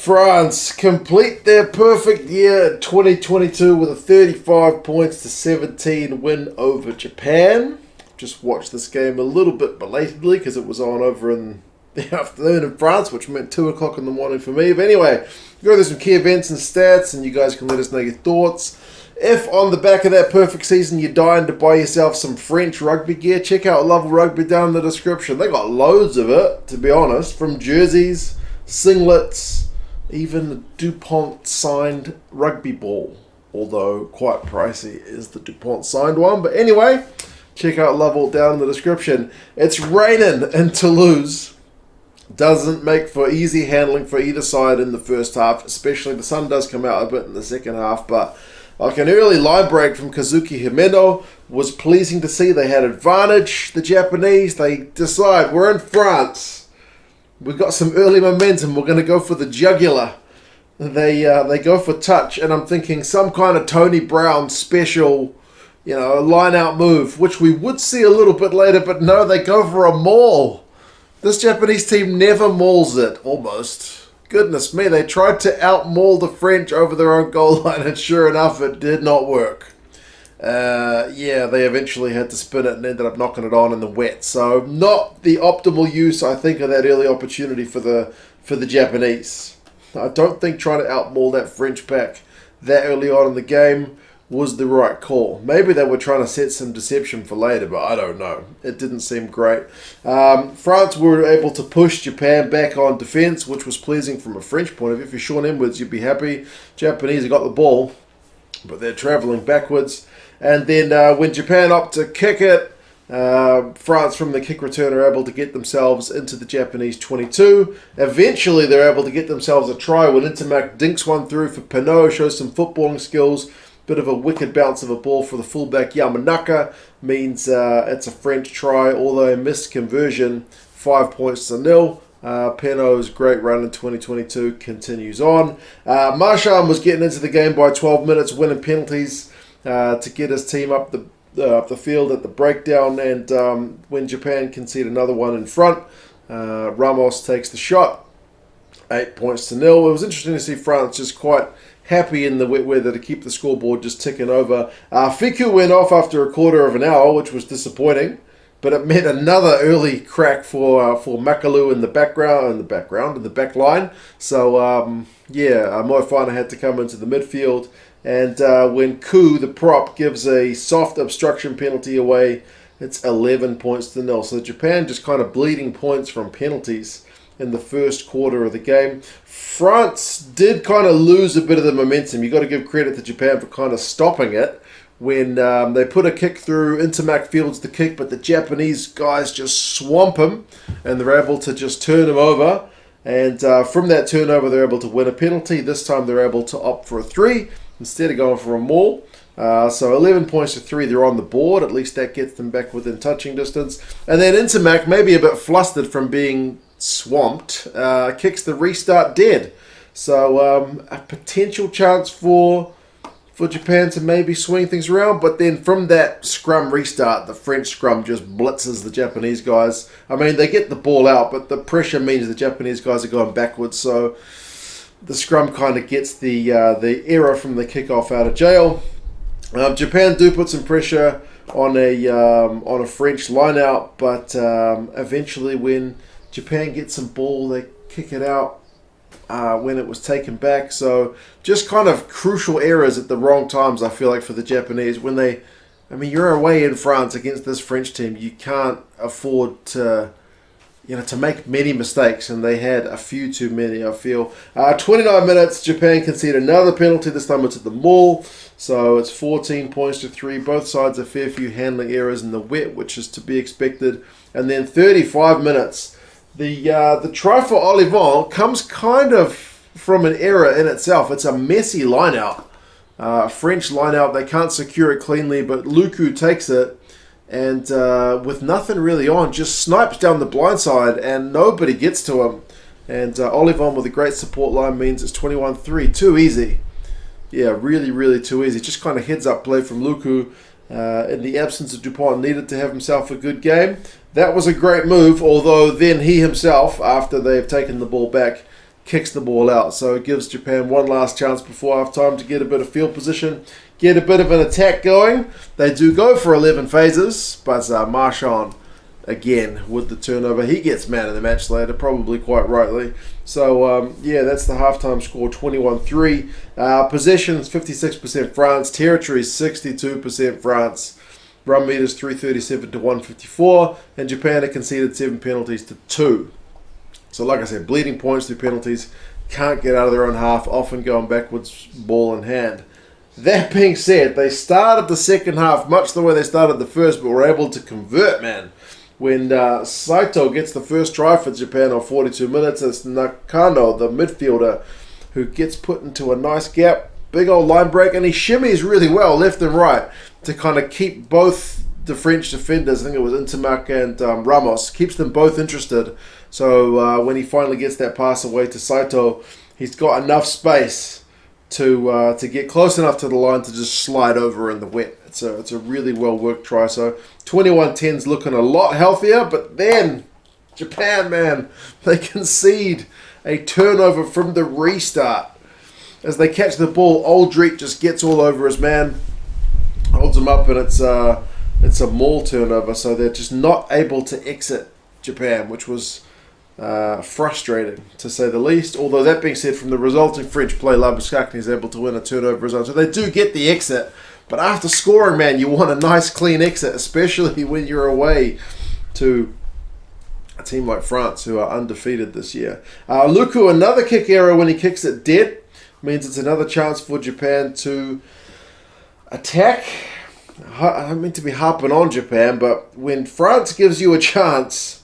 France complete their perfect year 2022 with a 35 points to 17 win over Japan. Just watched this game a little bit belatedly because it was on over in the afternoon in France, which meant 2 o'clock in the morning for me. But anyway, go through some key events and stats, and you guys can let us know your thoughts. If on the back of that perfect season you're dying to buy yourself some French rugby gear, check out Level Rugby down in the description. They got loads of it, to be honest, from jerseys, singlets, even the DuPont signed rugby ball. Although quite pricey is the DuPont signed one. But anyway, check out Level down in the description. It's raining in Toulouse. Doesn't make for easy handling for either side in the first half, especially the sun does come out a bit in the second half, but like an early line break from Kazuki Himeno was pleasing to see. They had advantage, the Japanese. They decide, we're in France. We've got some early momentum. We're going to go for the jugular. They go for touch, and I'm thinking some kind of Tony Brown special, line-out move, which we would see a little bit later, but no, they go for a maul. This Japanese team never mauls it, almost. Goodness me, they tried to out-maul the French over their own goal line, and sure enough, it did not work. They eventually had to spin it and ended up knocking it on in the wet. So not the optimal use, I think, of that early opportunity for the Japanese. I don't think trying to out-maul that French pack that early on in the game was the right call. Maybe they were trying to set some deception for later, but I don't know. It didn't seem great. France were able to push Japan back on defence, which was pleasing from a French point of view. For Sean Edwards, you'd be happy. Japanese have got the ball, but they're travelling backwards. And then when Japan opt to kick it, France from the kick return are able to get themselves into the Japanese 22. Eventually they're able to get themselves a try when Ntamack dinks one through for Penaud, shows some footballing skills. Bit of a wicked bounce of a ball for the fullback Yamanaka means it's a French try, although a missed conversion, 5 points to 0. Penaud's great run in 2022 continues on. Marchand was getting into the game by 12 minutes, winning penalties to get his team up the field at the breakdown, and when Japan concede another one in front, Ramos takes the shot, 8 points to 0. It was interesting to see France just quite happy in the wet weather to keep the scoreboard just ticking over. Fickou went off after a quarter of an hour, which was disappointing, but it meant another early crack for Makalu in the back line. So Moefana had to come into the midfield, and when Koo, the prop, gives a soft obstruction penalty away, it's 11 points to 0. So Japan just kind of bleeding points from penalties in the first quarter of the game. France did kind of lose a bit of the momentum. You've got to give credit to Japan for kind of stopping it when they put a kick through. Ntamack fields the kick, but the Japanese guys just swamp him, and they're able to just turn him over. And from that turnover, they're able to win a penalty. This time, they're able to opt for a 3 instead of going for a maul. So 11 points to 3, they're on the board. At least that gets them back within touching distance. And then Ntamack, maybe a bit flustered from being swamped, kicks the restart dead. So a potential chance for Japan to maybe swing things around, but then from that scrum restart, the French scrum just blitzes the Japanese guys. I mean, they get the ball out, but the pressure means the Japanese guys are going backwards, so the scrum kind of gets the error from the kickoff out of jail. Japan do put some pressure on a French line-out, but eventually when Japan gets some ball, they kick it out when it was taken back. So just kind of crucial errors at the wrong times, I feel like, for the Japanese. You're away in France against this French team. You can't afford to make many mistakes, and they had a few too many, I feel. 29 minutes, Japan conceded another penalty. This time it's at the maul. So it's 14 points to 3. Both sides a fair few handling errors in the wet, which is to be expected. And then 35 minutes. The try for Ollivon comes kind of from an error in itself. It's a messy line-out. French line-out, they can't secure it cleanly, but Lucu takes it, and with nothing really on, just snipes down the blind side, and nobody gets to him. And Ollivon with a great support line means it's 21-3. Too easy. Yeah, really, really too easy. Just kind of heads-up play from Lucu. In the absence of DuPont, needed to have himself a good game. That was a great move, although then he himself, after they've taken the ball back, kicks the ball out. So it gives Japan one last chance before half-time to get a bit of field position, get a bit of an attack going. They do go for 11 phases, but Marchand, again, with the turnover, he gets man of the match later, probably quite rightly. So, yeah, that's the halftime score, 21-3. Possessions, 56% France. Territories, 62% France. Run meters, 337 to 154. And Japan have conceded 7 penalties to 2. So, like I said, bleeding points through penalties. Can't get out of their own half, often going backwards, ball in hand. That being said, they started the second half much the way they started the first, but were able to convert, man. When Saito gets the first try for Japan on 42 minutes, it's Nakano, the midfielder, who gets put into a nice gap, big old line break, and he shimmies really well left and right to kind of keep both the French defenders, I think it was Ntamack and Ramos, keeps them both interested. So when he finally gets that pass away to Saito, he's got enough space to get close enough to the line to just slide over in the wet. It's a really well worked try. So 21-10's looking a lot healthier, but then Japan, man, they concede a turnover from the restart. As they catch the ball, Alldritt just gets all over his man, holds him up, and it's a maul turnover. So they're just not able to exit Japan, which was frustrating to say the least. Although that being said, from the resulting French play, Labuschagne is able to win a turnover as well. So they do get the exit. But after scoring, man, you want a nice clean exit, especially when you're away to a team like France, who are undefeated this year. Lucu, another kick error when he kicks it dead. Means it's another chance for Japan to attack. I don't mean to be harping on Japan, but when France gives you a chance,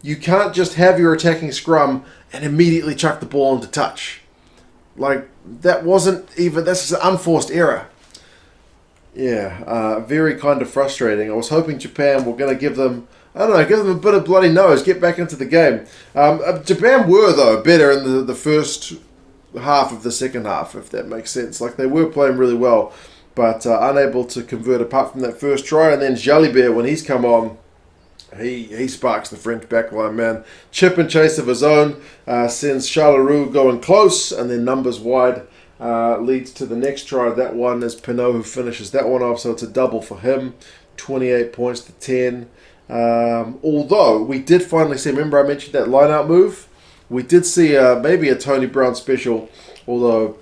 you can't just have your attacking scrum and immediately chuck the ball into touch. Like, that's an unforced error. Yeah, very kind of frustrating. I was hoping Japan were going to give them a bit of bloody nose, get back into the game. Japan were, though, better in the first half of the second half, if that makes sense. Like, they were playing really well, but unable to convert apart from that first try. And then Jalibert, when he's come on, he sparks the French backline, man. Chip and chase of his own, sends Charleroi going close, and then numbers wide. Leads to the next try. That one is Penaud who finishes that one off, so it's a double for him. 28 points to 10. Although we did finally see, remember I mentioned that line-out move? We did see maybe a Tony Brown special, although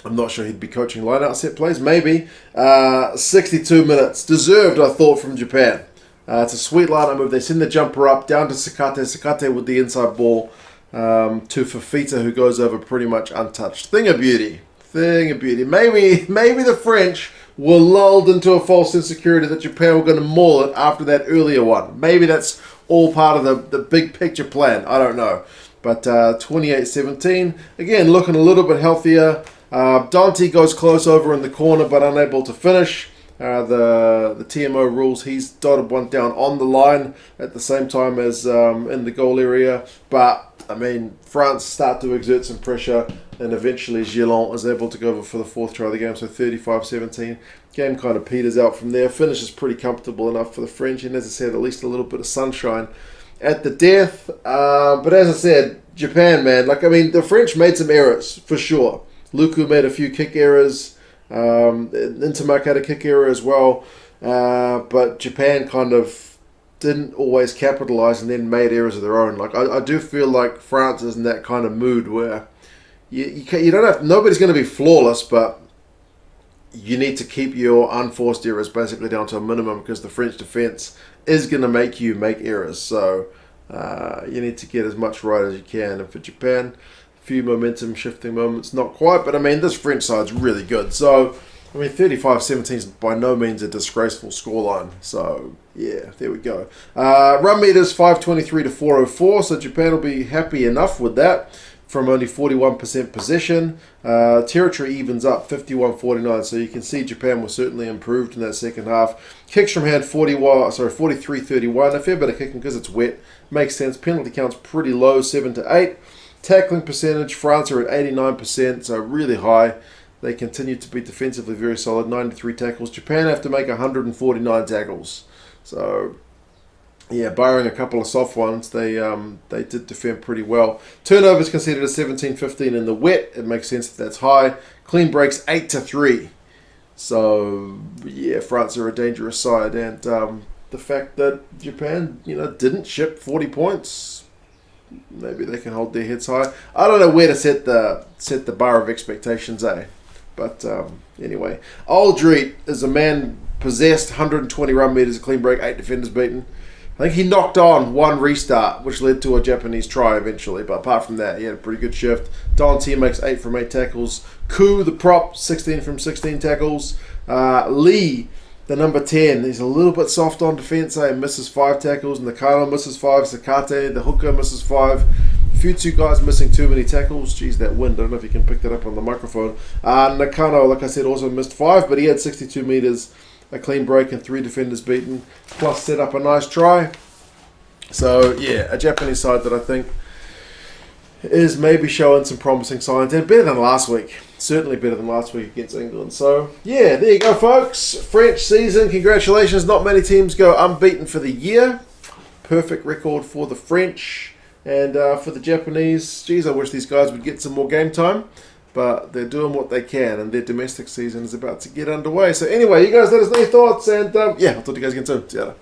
I'm not sure he'd be coaching line-out set plays. Maybe. 62 minutes. Deserved, I thought, from Japan. It's a sweet line-out move. They send the jumper up, down to Sakate. Sakate with the inside ball. To Fafita, who goes over pretty much untouched. Thing of beauty. Maybe the French were lulled into a false sense of security that Japan were going to maul it after that earlier one. Maybe that's all part of the big picture plan. I don't know. But 28-17. Again, looking a little bit healthier. Danty goes close over in the corner but unable to finish. The TMO rules, he's dotted one down on the line at the same time as in the goal area. But I mean, France start to exert some pressure, and eventually Jelonch is able to go over for the fourth try of the game, so 35-17. Game kind of peters out from there. Finish is pretty comfortable enough for the French, and as I said, at least a little bit of sunshine at the death. But as I said, Japan, man, the French made some errors, for sure. Lucu made a few kick errors. Ntamack had a kick error as well. But Japan kind of didn't always capitalize and then made errors of their own. I do feel like France is in that kind of mood where you don't have, nobody's going to be flawless, but you need to keep your unforced errors basically down to a minimum because the French defense is going to make you make errors. So you need to get as much right as you can. And for Japan, a few momentum shifting moments, not quite, but I mean, this French side's really good. So, 35-17 is by no means a disgraceful scoreline. So, yeah, there we go. Run meters 523 to 404. So Japan will be happy enough with that from only 41% possession. Territory evens up 51-49. So you can see Japan was certainly improved in that second half. Kicks from hand 43-31. A fair bit of kicking because it's wet. Makes sense. Penalty count's pretty low, 7-8. Tackling percentage, France are at 89%, so really high. They continue to be defensively very solid, 93 tackles. Japan have to make 149 tackles. So yeah, barring a couple of soft ones, they did defend pretty well. Turnovers conceded a 17-15 in the wet. It makes sense that that's high. Clean breaks 8-3. So yeah, France are a dangerous side, and the fact that Japan, didn't ship 40 points, maybe they can hold their heads high. I don't know where to set the bar of expectations, But anyway, Alldritt is a man possessed, 120 run meters, a clean break, 8 defenders beaten. I think he knocked on one restart, which led to a Japanese try eventually. But apart from that, he had a pretty good shift. Danty makes 8 from 8 tackles. Fickou, the prop, 16 from 16 tackles. Lee, the number 10, he's a little bit soft on defence. Misses 5 tackles. Nakano misses 5. Sakate, the hooker, misses 5. Few guys missing too many tackles. Jeez, that wind. I don't know if you can pick that up on the microphone. Nakano, like I said, also missed 5, but he had 62 metres. A clean break and 3 defenders beaten, plus set up a nice try. So yeah, a Japanese side that I think is maybe showing some promising signs, and better than last week. Certainly better than last week against England. So yeah, there you go, folks. French season, congratulations. Not many teams go unbeaten for the year. Perfect record for the French. And for the Japanese, geez, I wish these guys would get some more game time. But they're doing what they can, and their domestic season is about to get underway. So anyway, you guys let us know your thoughts, and yeah, I'll talk to you guys again soon. See ya.